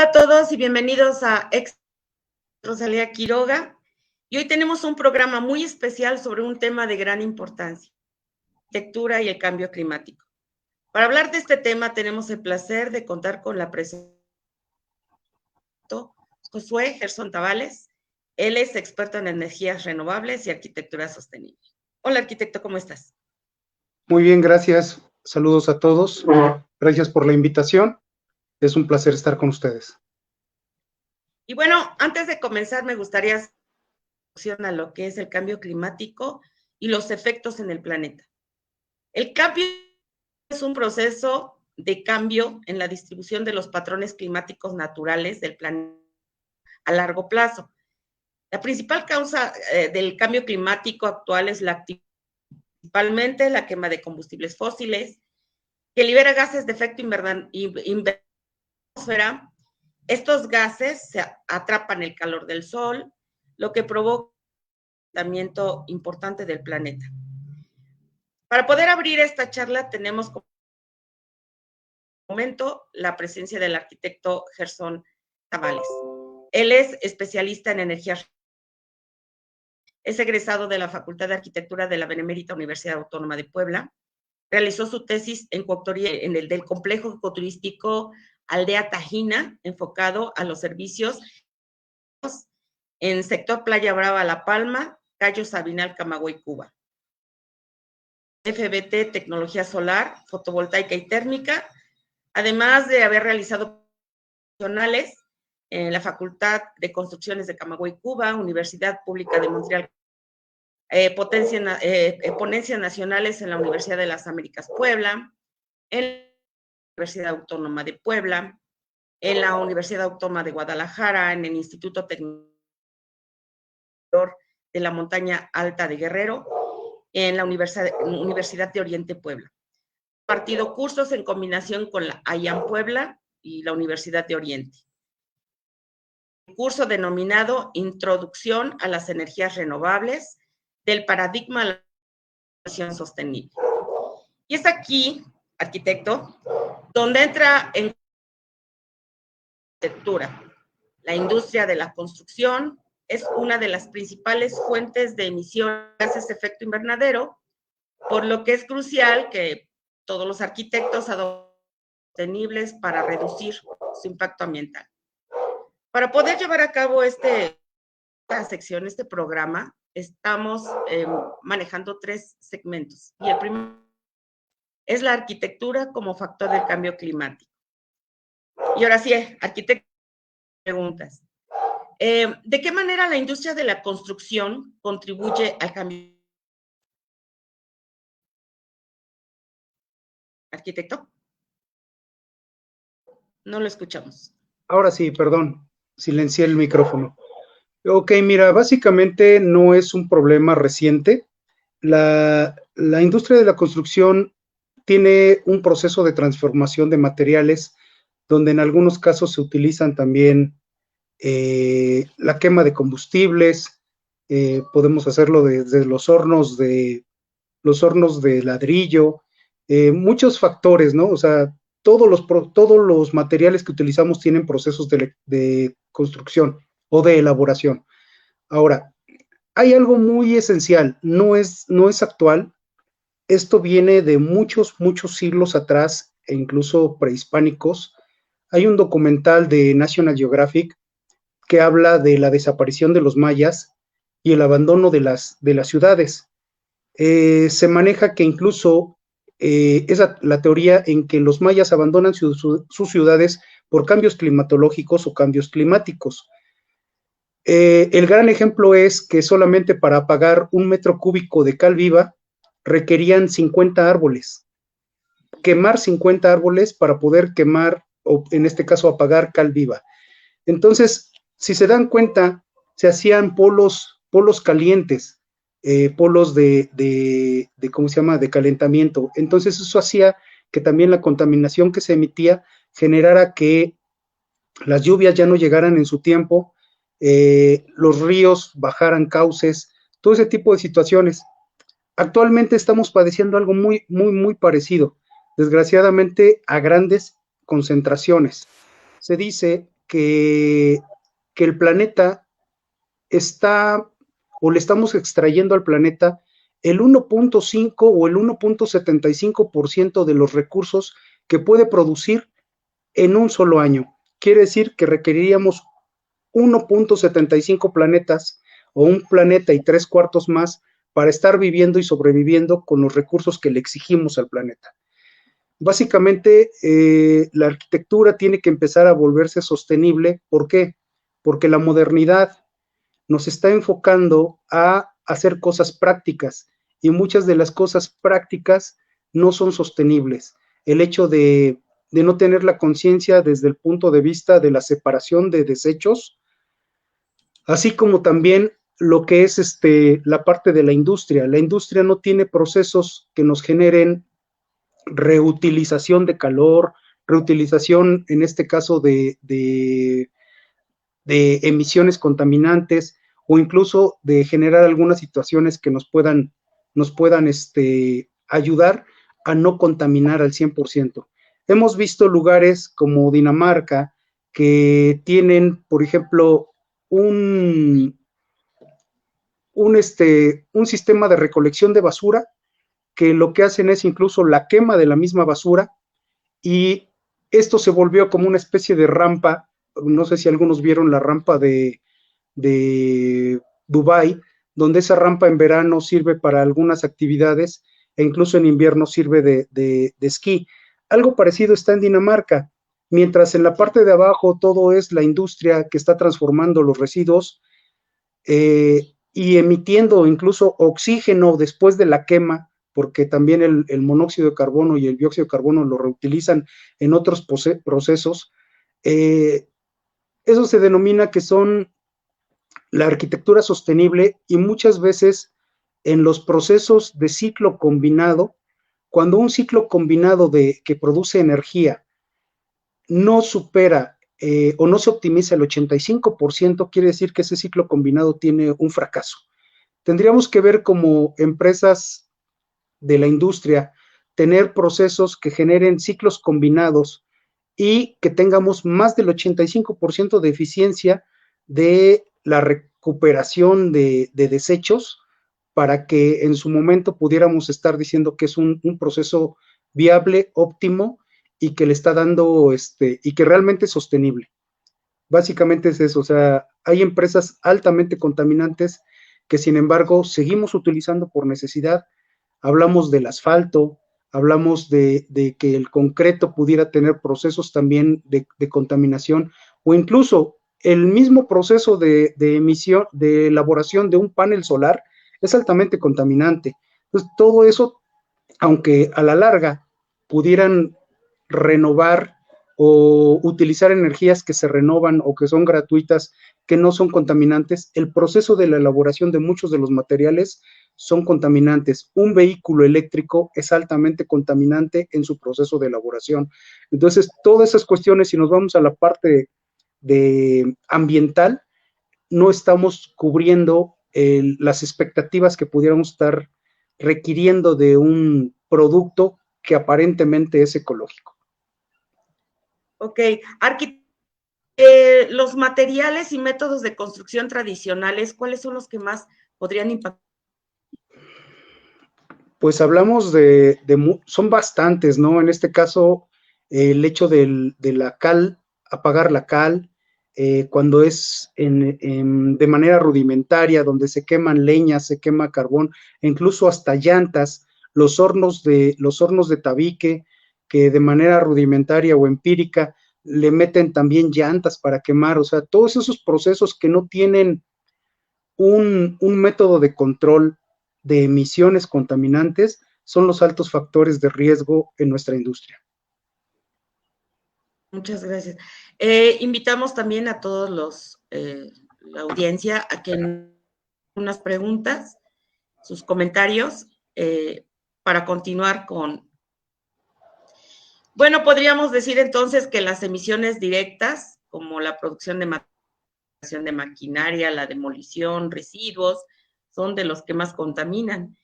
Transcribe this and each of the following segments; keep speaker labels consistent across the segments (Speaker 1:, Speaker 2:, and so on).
Speaker 1: a todos y bienvenidos a Rosalía Quiroga. Y hoy tenemos un programa muy especial sobre un tema de gran importancia, la arquitectura y el cambio climático. Para hablar de este tema tenemos el placer de contar con la presencia de Josué Gerson Tabales. Él es experto en energías renovables y arquitectura sostenible. Hola, arquitecto, ¿cómo estás?
Speaker 2: Muy bien, gracias. Saludos a todos. Gracias por la invitación. Es un placer estar con ustedes.
Speaker 1: Y bueno, antes de comenzar, me gustaría hacer a lo que es el cambio climático y los efectos en el planeta. El cambio es un proceso de cambio en la distribución de los patrones climáticos naturales del planeta a largo plazo. La principal causa del cambio climático actual es principalmente la quema de combustibles fósiles, que libera gases de efecto invernadero. Estos gases se atrapan el calor del sol, lo que provoca un calentamiento importante del planeta. Para poder abrir esta charla tenemos como momento la presencia del arquitecto Gerson Tabales. Él es especialista en energías. Es egresado de la Facultad de Arquitectura de la Benemérita Universidad Autónoma de Puebla. Realizó su tesis en coautoría en el del complejo ecoturístico Aldea Tajina, enfocado a los servicios en sector Playa Brava, La Palma, Cayo Sabinal, Camagüey, Cuba. FBT, tecnología solar, fotovoltaica y térmica, además de haber realizado profesionales en la Facultad de Construcciones de Camagüey, Cuba, Universidad Pública de Montreal, ponencias nacionales en la Universidad de las Américas, Puebla, en la Universidad Autónoma de Puebla, en la Universidad Autónoma de Guadalajara, en el Instituto Tecnológico de la Montaña Alta de Guerrero, en la Universidad de Oriente Puebla. Ha impartido cursos en combinación con la IAM Puebla y la Universidad de Oriente. Un curso denominado Introducción a las energías renovables del paradigma de la acción sostenible. Y es aquí, arquitecto, donde entra en arquitectura. La industria de la construcción es una de las principales fuentes de emisión de gases de efecto invernadero, por lo que es crucial que todos los arquitectos adopten sostenibles para reducir su impacto ambiental. Para poder llevar a cabo esta sección, este programa, estamos manejando 3 segmentos. Y el primero es la arquitectura como factor del cambio climático. Y ahora sí, arquitecto, preguntas. ¿De qué manera la industria de la construcción contribuye al cambio? Arquitecto, no lo escuchamos.
Speaker 2: Ahora sí, perdón, silencié el micrófono. Ok, mira, básicamente no es un problema reciente. La industria de la construcción tiene un proceso de transformación de materiales donde en algunos casos se utilizan también la quema de combustibles. Podemos hacerlo desde los hornos de ladrillo, muchos factores, ¿no? O sea, todos los materiales que utilizamos tienen procesos de construcción o de elaboración. Ahora, hay algo muy esencial, no es actual, esto viene de muchos siglos atrás e incluso prehispánicos. Hay un documental de National Geographic que habla de la desaparición de los mayas y el abandono de las ciudades. Se maneja que incluso es la teoría en que los mayas abandonan sus ciudades por cambios climatológicos o cambios climáticos. El gran ejemplo es que solamente para apagar 1 metro cúbico de cal viva requerían 50 árboles. Quemar 50 árboles para poder quemar, o en este caso apagar cal viva. Entonces, si se dan cuenta, se hacían polos calientes, polos de ¿cómo se llama?, de calentamiento. Entonces eso hacía que también la contaminación que se emitía generara que las lluvias ya no llegaran en su tiempo, los ríos bajaran cauces, todo ese tipo de situaciones. Actualmente estamos padeciendo algo muy parecido, desgraciadamente a grandes concentraciones. Se dice que el planeta está, o le estamos extrayendo al planeta el 1.5 o el 1.75% de los recursos que puede producir en un solo año. Quiere decir que requeriríamos 1.75 planetas o un planeta y 3/4 más para estar viviendo y sobreviviendo con los recursos que le exigimos al planeta. Básicamente, la arquitectura tiene que empezar a volverse sostenible. ¿Por qué? Porque la modernidad nos está enfocando a hacer cosas prácticas y muchas de las cosas prácticas no son sostenibles. El hecho de no tener la conciencia desde el punto de vista de la separación de desechos, así como también lo que es la parte de la industria. La industria no tiene procesos que nos generen reutilización de calor, reutilización, en este caso, de emisiones contaminantes, o incluso de generar algunas situaciones que nos puedan ayudar a no contaminar al 100%. Hemos visto lugares como Dinamarca que tienen, por ejemplo, un sistema de recolección de basura, que lo que hacen es incluso la quema de la misma basura, y esto se volvió como una especie de rampa. No sé si algunos vieron la rampa de Dubái, donde esa rampa en verano sirve para algunas actividades e incluso en invierno sirve de esquí. Algo parecido está en Dinamarca, mientras en la parte de abajo todo es la industria que está transformando los residuos, y emitiendo incluso oxígeno después de la quema, porque también el monóxido de carbono y el dióxido de carbono lo reutilizan en otros procesos. Eso se denomina que son la arquitectura sostenible, y muchas veces en los procesos de ciclo combinado, cuando un ciclo combinado que produce energía no supera o no se optimiza el 85%, quiere decir que ese ciclo combinado tiene un fracaso. Tendríamos que ver como empresas de la industria, tener procesos que generen ciclos combinados y que tengamos más del 85% de eficiencia de la recuperación de desechos, para que en su momento pudiéramos estar diciendo que es un proceso viable, óptimo, y que le está dando, y que realmente es sostenible. Básicamente es eso. O sea, hay empresas altamente contaminantes que, sin embargo, seguimos utilizando por necesidad. Hablamos del asfalto, hablamos de que el concreto pudiera tener procesos también de contaminación, o incluso el mismo proceso de emisión, de elaboración de un panel solar, es altamente contaminante. Entonces, todo eso, aunque a la larga pudieran renovar o utilizar energías que se renovan o que son gratuitas, que no son contaminantes, el proceso de la elaboración de muchos de los materiales son contaminantes. Un vehículo eléctrico es altamente contaminante en su proceso de elaboración. Entonces, todas esas cuestiones, si nos vamos a la parte de ambiental, no estamos cubriendo las expectativas que pudiéramos estar requiriendo de un producto que aparentemente es ecológico.
Speaker 1: Ok, los materiales y métodos de construcción tradicionales, ¿cuáles son los que más podrían impactar?
Speaker 2: Pues hablamos son bastantes, ¿no? En este caso, el hecho de la cal, apagar la cal, cuando es de manera rudimentaria, donde se queman leñas, se quema carbón, e incluso hasta llantas, los hornos de tabique, que de manera rudimentaria o empírica le meten también llantas para quemar. O sea, todos esos procesos que no tienen un método de control de emisiones contaminantes son los altos factores de riesgo en nuestra industria.
Speaker 1: Muchas gracias. Invitamos también a todos la audiencia a que unas preguntas, sus comentarios, para continuar con... Bueno, podríamos decir entonces que las emisiones directas, como la producción de maquinaria, la demolición, residuos, son de los que más contaminan.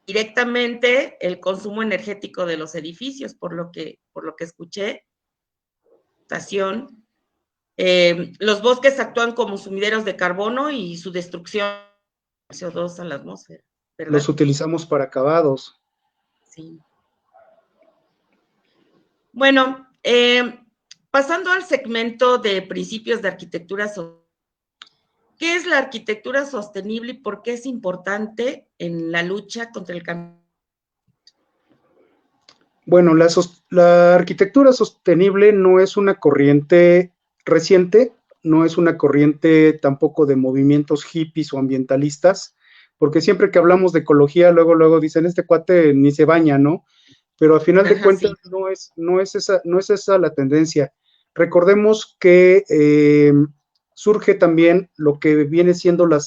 Speaker 1: Directamente el consumo energético de los edificios, por lo que escuché, estación, Los bosques actúan como sumideros de carbono y su destrucción CO2 a la atmósfera, ¿verdad?
Speaker 2: Los utilizamos para acabados.
Speaker 1: Sí. Bueno, pasando al segmento de principios de arquitectura sostenible, ¿qué es la arquitectura sostenible y por qué es importante en la lucha contra el cambio?
Speaker 2: Bueno, la arquitectura sostenible no es una corriente reciente, no es una corriente tampoco de movimientos hippies o ambientalistas, porque siempre que hablamos de ecología, luego dicen, este cuate ni se baña, ¿no? Pero a final de cuentas
Speaker 1: Sí.
Speaker 2: no es esa la tendencia. Recordemos que surge también lo que viene siendo la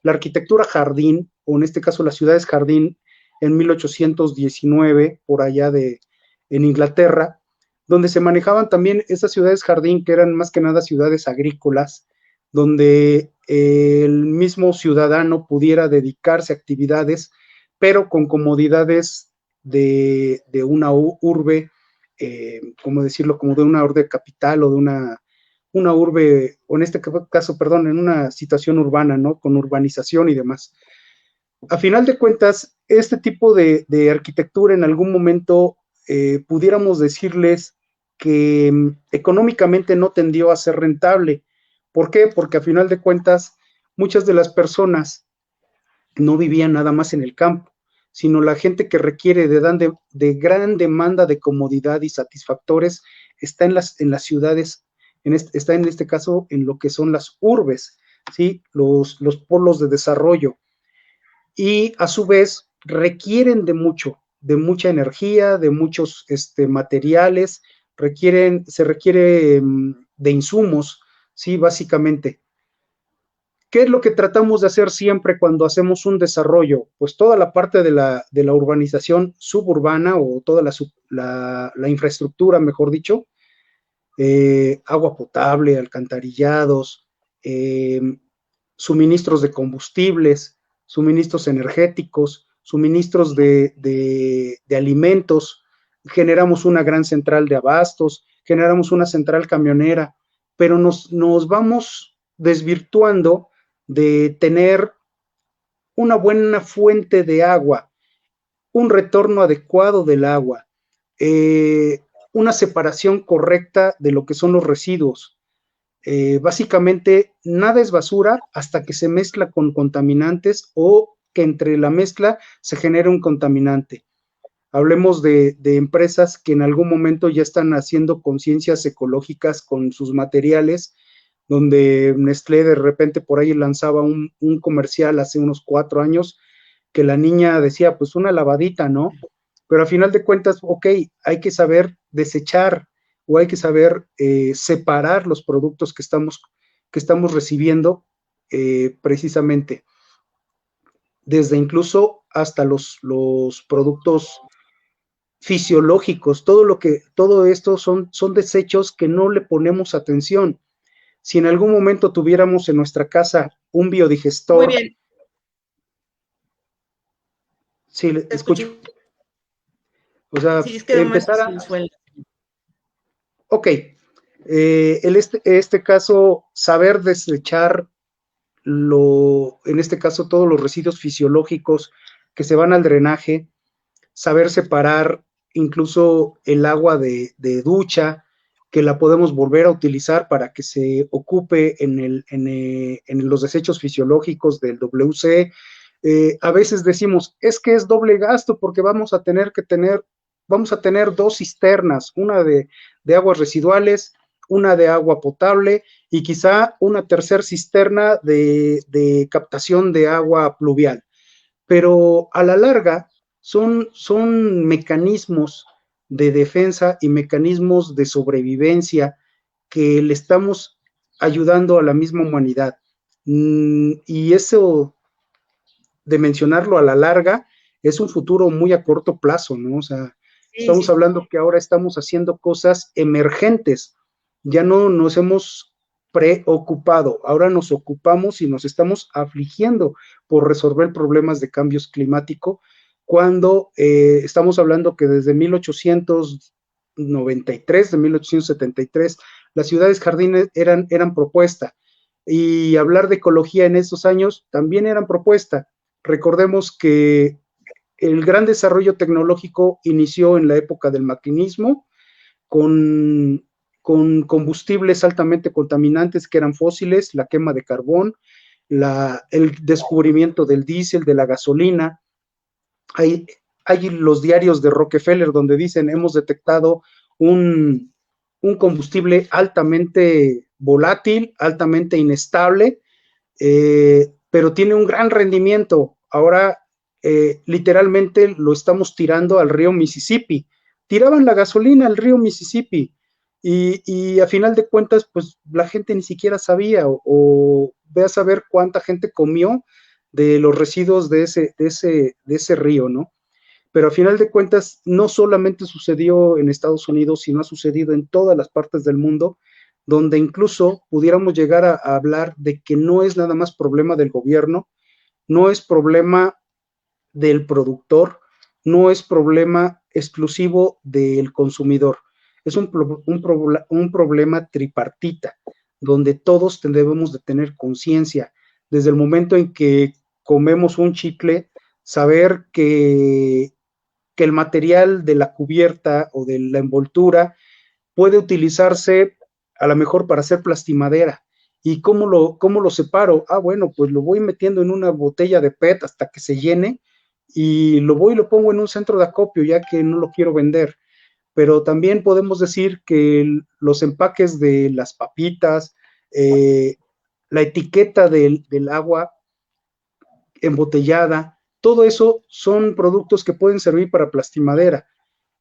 Speaker 2: arquitectura jardín, o en este caso las ciudades jardín, en 1819, por allá en Inglaterra, donde se manejaban también esas ciudades jardín, que eran más que nada ciudades agrícolas, donde el mismo ciudadano pudiera dedicarse a actividades, pero con comodidades de una urbe, ¿cómo decirlo? Como de una urbe capital o de una urbe, o en este caso, perdón, en una situación urbana, ¿no? Con urbanización y demás. A final de cuentas, este tipo de arquitectura en algún momento pudiéramos decirles que económicamente no tendió a ser rentable. ¿Por qué? Porque a final de cuentas, muchas de las personas no vivían nada más en el campo, sino la gente que requiere de gran demanda de comodidad y satisfactores está en las ciudades, está en este caso en lo que son las urbes, ¿sí? Los polos de desarrollo. Y a su vez requieren de mucha energía, de muchos materiales, se requiere de insumos, ¿sí? Básicamente. ¿Qué es lo que tratamos de hacer siempre cuando hacemos un desarrollo? Pues toda la parte de la urbanización suburbana o toda la infraestructura, mejor dicho, agua potable, alcantarillados, eh, suministros de combustibles, suministros energéticos, suministros de alimentos, generamos una gran central de abastos, generamos una central camionera, pero nos vamos desvirtuando de tener una buena fuente de agua, un retorno adecuado del agua, una separación correcta de lo que son los residuos. Básicamente, nada es basura hasta que se mezcla con contaminantes o que entre la mezcla se genere un contaminante. Hablemos de empresas que en algún momento ya están haciendo conciencias ecológicas con sus materiales, donde Nestlé de repente por ahí lanzaba un comercial hace unos 4 años que la niña decía, pues una lavadita, ¿no? Pero a final de cuentas, ok, hay que saber desechar o hay que saber separar los productos que estamos recibiendo precisamente, desde incluso hasta los productos fisiológicos, todo esto son desechos que no le ponemos atención. Si en algún momento tuviéramos en nuestra casa un
Speaker 1: Muy
Speaker 2: biodigestor,
Speaker 1: bien,
Speaker 2: sí,
Speaker 1: te
Speaker 2: escucho,
Speaker 1: escuché.
Speaker 2: o sea,
Speaker 1: Sí, es que de momento
Speaker 2: empezar a,
Speaker 1: se suelta.
Speaker 2: ok, este caso, saber desechar en este caso, todos los residuos fisiológicos que se van al drenaje, saber separar incluso el agua de ducha, que la podemos volver a utilizar para que se ocupe en los desechos fisiológicos del WC. A veces decimos, es que es doble gasto porque vamos a tener dos cisternas, una de aguas residuales, una de agua potable y quizá una tercera cisterna de captación de agua pluvial. Pero a la larga son mecanismos de defensa y mecanismos de sobrevivencia que le estamos ayudando a la misma humanidad. Y eso de mencionarlo a la larga es un futuro muy a corto plazo, ¿no? O sea,
Speaker 1: Sí,
Speaker 2: estamos
Speaker 1: sí.
Speaker 2: hablando que ahora estamos haciendo cosas emergentes, ya no nos hemos preocupado, ahora nos ocupamos y nos estamos afligiendo por resolver problemas de cambios climáticos, cuando estamos hablando que desde 1893, de 1873 las ciudades jardines eran propuesta. Y hablar de ecología en esos años también eran propuesta. Recordemos que el gran desarrollo tecnológico inició en la época del maquinismo con, con combustibles altamente contaminantes que eran fósiles, la quema de carbón, el descubrimiento del diésel, de la gasolina. Hay los diarios de Rockefeller donde dicen hemos detectado un combustible altamente volátil, altamente inestable, pero tiene un gran rendimiento. Ahora, literalmente lo estamos tirando al río Mississippi. Tiraban la gasolina al río Mississippi y a final de cuentas, pues la gente ni siquiera sabía o ve a saber cuánta gente comió de los residuos de ese río, ¿no? Pero a final de cuentas no solamente sucedió en Estados Unidos, sino ha sucedido en todas las partes del mundo, donde incluso pudiéramos llegar a hablar de que no es nada más problema del gobierno, no es problema del productor, no es problema exclusivo del consumidor, es un problema tripartita, donde todos debemos de tener conciencia, desde el momento en que comemos un chicle, saber que el material de la cubierta o de la envoltura puede utilizarse a lo mejor para hacer plastimadera. ¿Y cómo lo separo? Ah, bueno, pues lo voy metiendo en una botella de PET hasta que se llene y lo voy y lo pongo en un centro de acopio ya que no lo quiero vender. Pero también podemos decir que los empaques de las papitas, la etiqueta del agua embotellada, todo eso son productos que pueden servir para plastimadera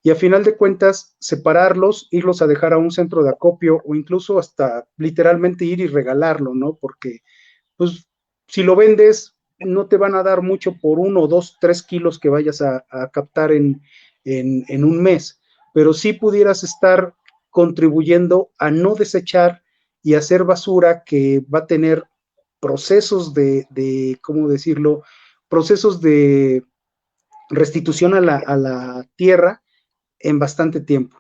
Speaker 2: y a final de cuentas separarlos, irlos a dejar a un centro de acopio o incluso hasta literalmente ir y regalarlo, ¿no? Porque pues si lo vendes no te van a dar mucho por 1, 2, 3 kilos que vayas a captar en un mes, pero sí pudieras estar contribuyendo a no desechar y hacer basura que va a tener procesos ¿cómo decirlo? Procesos de restitución a la tierra en bastante tiempo,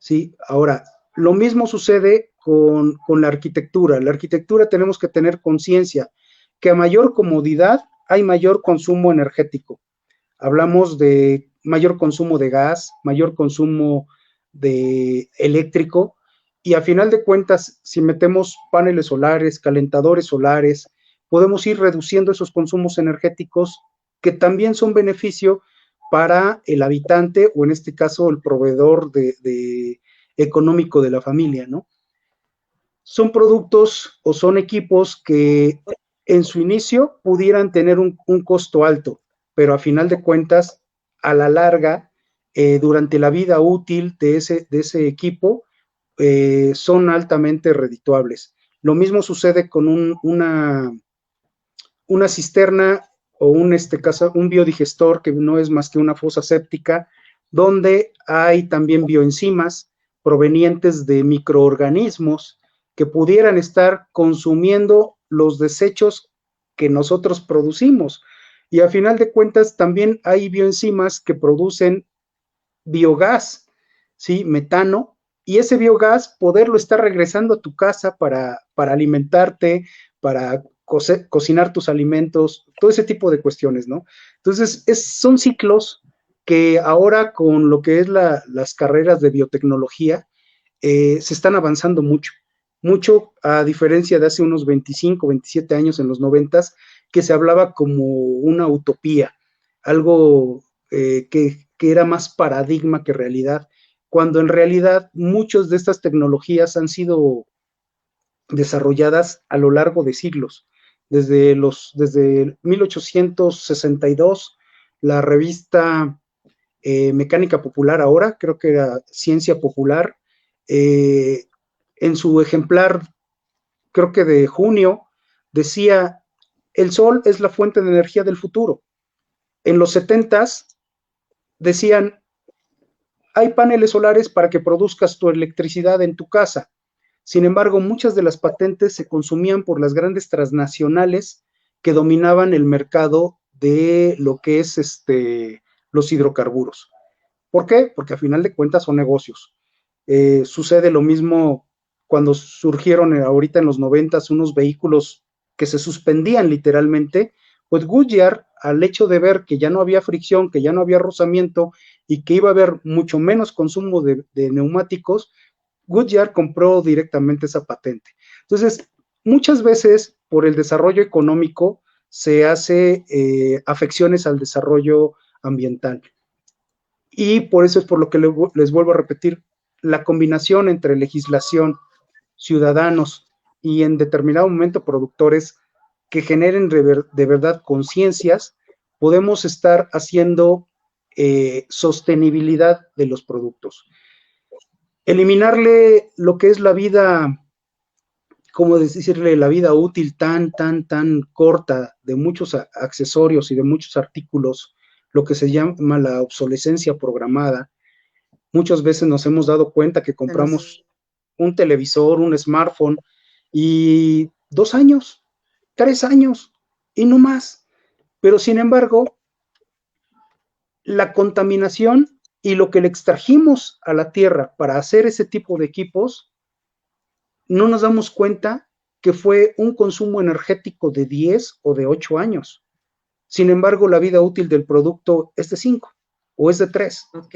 Speaker 2: ¿sí? Ahora, lo mismo sucede con la arquitectura. La arquitectura tenemos que tener conciencia que a mayor comodidad hay mayor consumo energético. Hablamos de mayor consumo de gas, mayor consumo de eléctrico, y a final de cuentas, si metemos paneles solares, calentadores solares, podemos ir reduciendo esos consumos energéticos que también son beneficio para el habitante o en este caso el proveedor económico de la familia, ¿no? Son productos o son equipos que en su inicio pudieran tener un costo alto, pero a final de cuentas, a la larga, durante la vida útil de ese equipo, son altamente redituables. Lo mismo sucede con una cisterna o un biodigestor que no es más que una fosa séptica, donde hay también bioenzimas provenientes de microorganismos que pudieran estar consumiendo los desechos que nosotros producimos. Y a final de cuentas también hay bioenzimas que producen biogás, ¿sí? Metano, y ese biogás poderlo estar regresando a tu casa para alimentarte, para cocinar tus alimentos, todo ese tipo de cuestiones, ¿no? Entonces, son ciclos que ahora con lo que es las carreras de biotecnología, se están avanzando mucho, mucho a diferencia de hace unos 25, 27 años en los 90, que se hablaba como una utopía, algo que era más paradigma que realidad, cuando en realidad muchas de estas tecnologías han sido desarrolladas a lo largo de siglos. Desde 1862, la revista Mecánica Popular ahora, creo que era Ciencia Popular, en su ejemplar, creo que de junio, decía, el sol es la fuente de energía del futuro. En los 70s decían, hay paneles solares para que produzcas tu electricidad en tu casa. Sin embargo, muchas de las patentes se consumían por las grandes transnacionales que dominaban el mercado de lo que es los hidrocarburos. ¿Por qué? Porque a final de cuentas son negocios. Sucede lo mismo cuando surgieron ahorita en los 90s unos vehículos que se suspendían literalmente, pues Goodyear, al hecho de ver que ya no había fricción, que ya no había rozamiento y que iba a haber mucho menos consumo de neumáticos, Goodyear compró directamente esa patente. Entonces, muchas veces por el desarrollo económico se hace afecciones al desarrollo ambiental. Y por eso es por lo que les vuelvo a repetir, la combinación entre legislación, ciudadanos y en determinado momento productores que generen de verdad conciencias, podemos estar haciendo sostenibilidad de los productos. Eliminarle lo que es la vida, ¿cómo decirle? La vida útil tan corta de muchos accesorios y de muchos artículos, lo que se llama la obsolescencia programada. Muchas veces nos hemos dado cuenta que compramos un televisor, un smartphone, y 2 años, 3 años, y no más. Pero sin embargo, la contaminación y lo que le extrajimos a la tierra para hacer ese tipo de equipos, no nos damos cuenta que fue un consumo energético de 10 o de 8 años. Sin embargo, la vida útil del producto es de 5 o es de 3.
Speaker 1: Ok.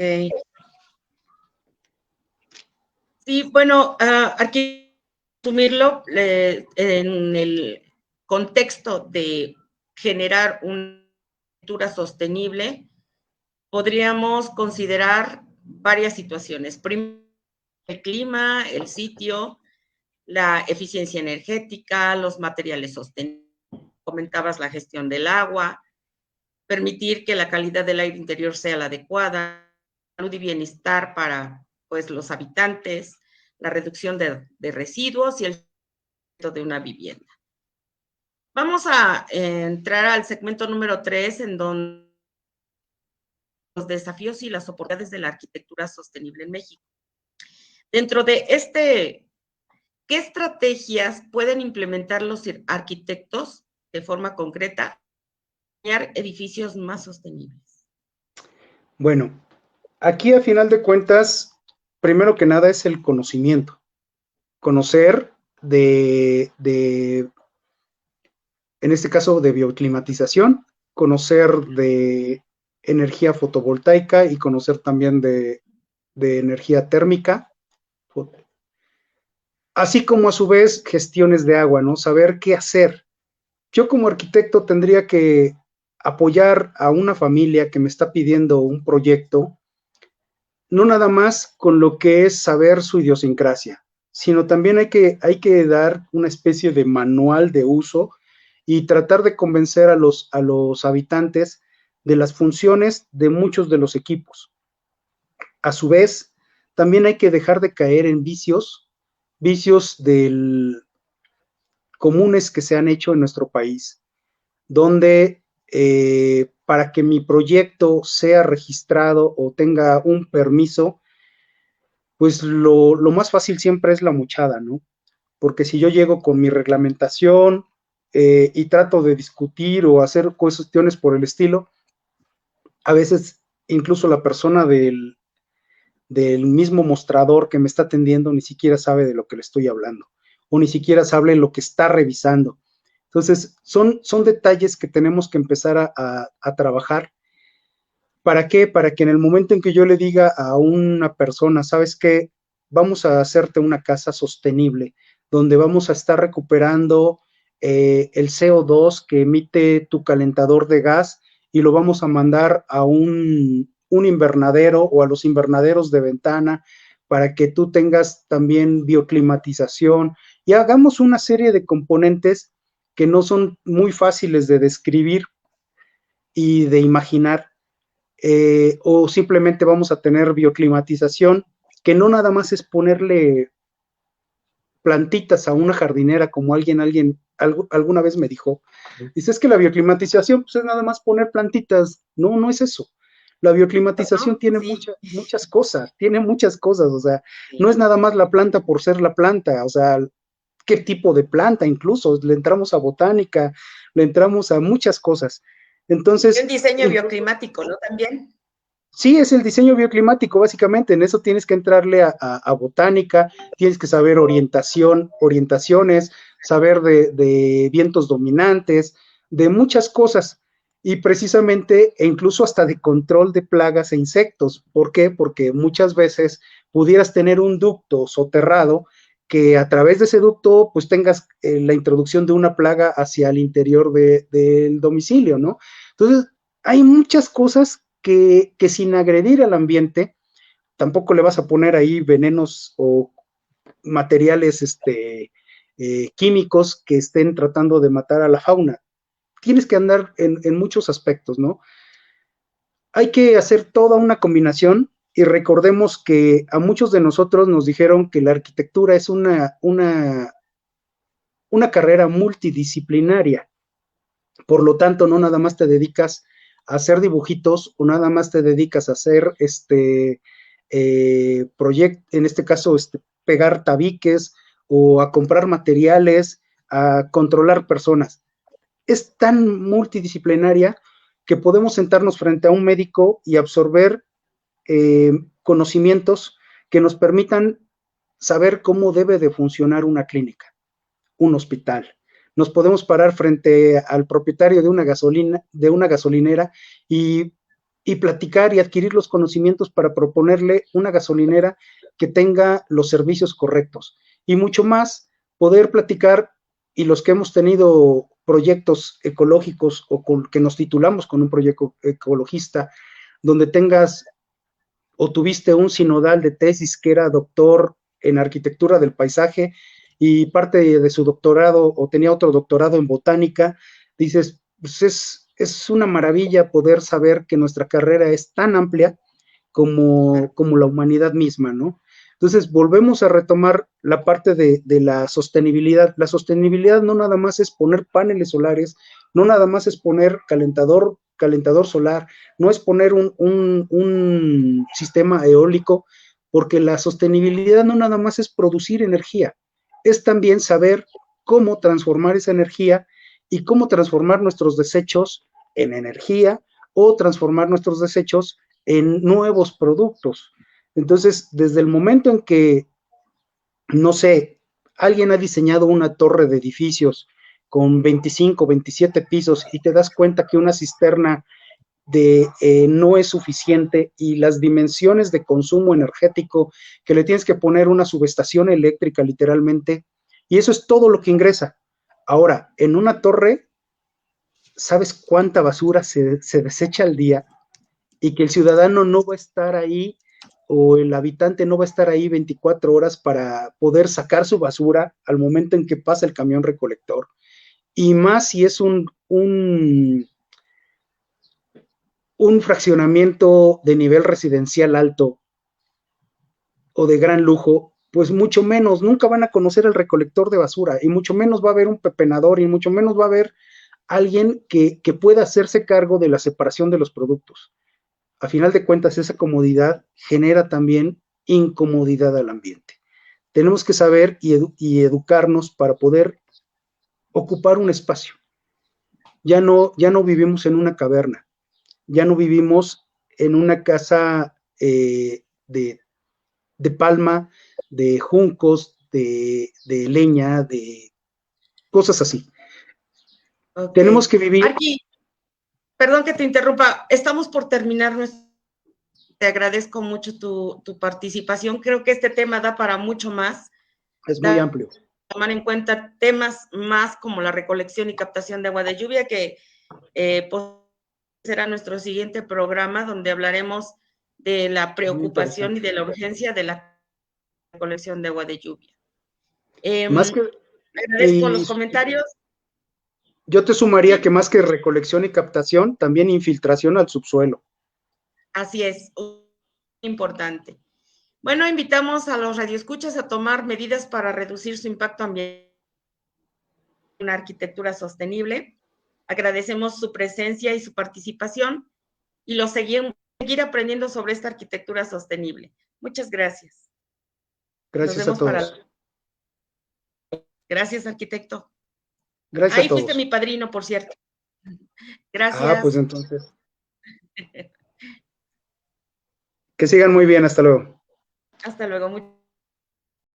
Speaker 1: Sí, bueno, aquí asumirlo en el contexto de generar una agricultura sostenible, podríamos considerar varias situaciones. Primero, el clima, el sitio, la eficiencia energética, los materiales sostenibles, comentabas la gestión del agua, permitir que la calidad del aire interior sea la adecuada, salud y bienestar para pues, los habitantes, la reducción de residuos y el de una vivienda. Vamos a entrar al segmento número 3, en donde los desafíos y las oportunidades de la arquitectura sostenible en México. Dentro de ¿qué estrategias pueden implementar los arquitectos de forma concreta para crear edificios más sostenibles?
Speaker 2: Bueno, aquí a final de cuentas, primero que nada es el conocimiento. Conocer en este caso, de bioclimatización, conocer de energía fotovoltaica y conocer también de energía térmica, así como a su vez gestiones de agua, ¿no? Saber qué hacer. Yo como arquitecto tendría que apoyar a una familia que me está pidiendo un proyecto, no nada más con lo que es saber su idiosincrasia, sino también hay que dar una especie de manual de uso y tratar de convencer a los habitantes de las funciones de muchos de los equipos. A su vez, también hay que dejar de caer en vicios comunes que se han hecho en nuestro país, donde para que mi proyecto sea registrado o tenga un permiso, pues lo más fácil siempre es la muchada, ¿no? Porque si yo llego con mi reglamentación y trato de discutir o hacer cuestiones por el estilo, a veces incluso la persona del mismo mostrador que me está atendiendo ni siquiera sabe de lo que le estoy hablando, o ni siquiera sabe lo que está revisando. Entonces, son detalles que tenemos que empezar a trabajar. ¿Para qué? Para que en el momento en que yo le diga a una persona, ¿sabes qué? Vamos a hacerte una casa sostenible, donde vamos a estar recuperando el CO2 que emite tu calentador de gas y lo vamos a mandar a un invernadero o a los invernaderos de ventana para que tú tengas también bioclimatización y hagamos una serie de componentes que no son muy fáciles de describir y de imaginar, o simplemente vamos a tener bioclimatización, que no nada más es ponerle plantitas a una jardinera, como alguna vez me dijo. Dice, es que la bioclimatización pues, es nada más poner plantitas. No, no es eso. La bioclimatización tiene muchas cosas, o sea, no es nada más la planta por ser la planta, o sea, qué tipo de planta incluso, le entramos a botánica, le entramos a muchas cosas. Entonces,
Speaker 1: un diseño bioclimático, ¿no? También.
Speaker 2: Sí, es el diseño bioclimático, básicamente. En eso tienes que entrarle a botánica, tienes que saber orientaciones, saber de vientos dominantes, de muchas cosas. Y precisamente, e incluso hasta de control de plagas e insectos. ¿Por qué? Porque muchas veces pudieras tener un ducto soterrado que a través de ese ducto, pues tengas la introducción de una plaga hacia el interior del domicilio, ¿no? Entonces, hay muchas cosas que sin agredir al ambiente, tampoco le vas a poner ahí venenos o materiales químicos que estén tratando de matar a la fauna. Tienes que andar en muchos aspectos, ¿no? Hay que hacer toda una combinación y recordemos que a muchos de nosotros nos dijeron que la arquitectura es una carrera multidisciplinaria. Por lo tanto, no nada más te dedicas a hacer dibujitos o nada más te dedicas a hacer en este caso, pegar tabiques o a comprar materiales, a controlar personas. Es tan multidisciplinaria que podemos sentarnos frente a un médico y absorber conocimientos que nos permitan saber cómo debe de funcionar una clínica, un hospital. Nos podemos parar frente al propietario de una gasolinera y platicar y adquirir los conocimientos para proponerle una gasolinera que tenga los servicios correctos. Y mucho más, poder platicar, y los que hemos tenido proyectos ecológicos o que nos titulamos con un proyecto ecologista, donde tengas o tuviste un sinodal de tesis que era doctor en arquitectura del paisaje y parte de su doctorado o tenía otro doctorado en botánica, dices, pues es una maravilla poder saber que nuestra carrera es tan amplia como la humanidad misma, ¿no? Entonces, volvemos a retomar la parte de la sostenibilidad. La sostenibilidad no nada más es poner paneles solares, no nada más es poner calentador solar, no es poner un sistema eólico, porque la sostenibilidad no nada más es producir energía, es también saber cómo transformar esa energía y cómo transformar nuestros desechos en energía o transformar nuestros desechos en nuevos productos. Entonces, desde el momento en que, no sé, alguien ha diseñado una torre de edificios con 25, 27 pisos y te das cuenta que una cisterna no es suficiente y las dimensiones de consumo energético que le tienes que poner una subestación eléctrica literalmente, y eso es todo lo que ingresa. Ahora, en una torre, ¿sabes cuánta basura se desecha al día? Y que el ciudadano no va a estar ahí o el habitante no va a estar ahí 24 horas para poder sacar su basura al momento en que pasa el camión recolector. Y más si es un fraccionamiento de nivel residencial alto o de gran lujo, pues mucho menos, nunca van a conocer el recolector de basura y mucho menos va a haber un pepenador y mucho menos va a haber alguien que pueda hacerse cargo de la separación de los productos. A final de cuentas, esa comodidad genera también incomodidad al ambiente. Tenemos que saber y educarnos para poder ocupar un espacio. Ya no vivimos en una caverna, ya no vivimos en una casa de palma, de juncos, de leña, de cosas así.
Speaker 1: Ok.
Speaker 2: Tenemos que vivir.
Speaker 1: Arqui, perdón que te interrumpa, estamos por terminar nuestro. Te agradezco mucho tu participación. Creo que este tema da para mucho más.
Speaker 2: Es muy amplio.
Speaker 1: Tomar en cuenta temas más como la recolección y captación de agua de lluvia, que será nuestro siguiente programa, donde hablaremos de la preocupación y de la urgencia de la recolección de agua de lluvia.
Speaker 2: Más que,
Speaker 1: agradezco los comentarios.
Speaker 2: Yo te sumaría que más que recolección y captación, también infiltración al subsuelo.
Speaker 1: Así es, importante. Bueno, invitamos a los radioescuchas a tomar medidas para reducir su impacto ambiental en una arquitectura sostenible. Agradecemos su presencia y su participación y los seguir aprendiendo sobre esta arquitectura sostenible. Muchas gracias.
Speaker 2: Gracias a todos.
Speaker 1: Gracias, arquitecto.
Speaker 2: Gracias
Speaker 1: Ahí
Speaker 2: a todos.
Speaker 1: fuiste mi padrino, por cierto. Gracias.
Speaker 2: Ah, pues entonces. Que sigan muy bien, hasta luego.
Speaker 1: Hasta luego.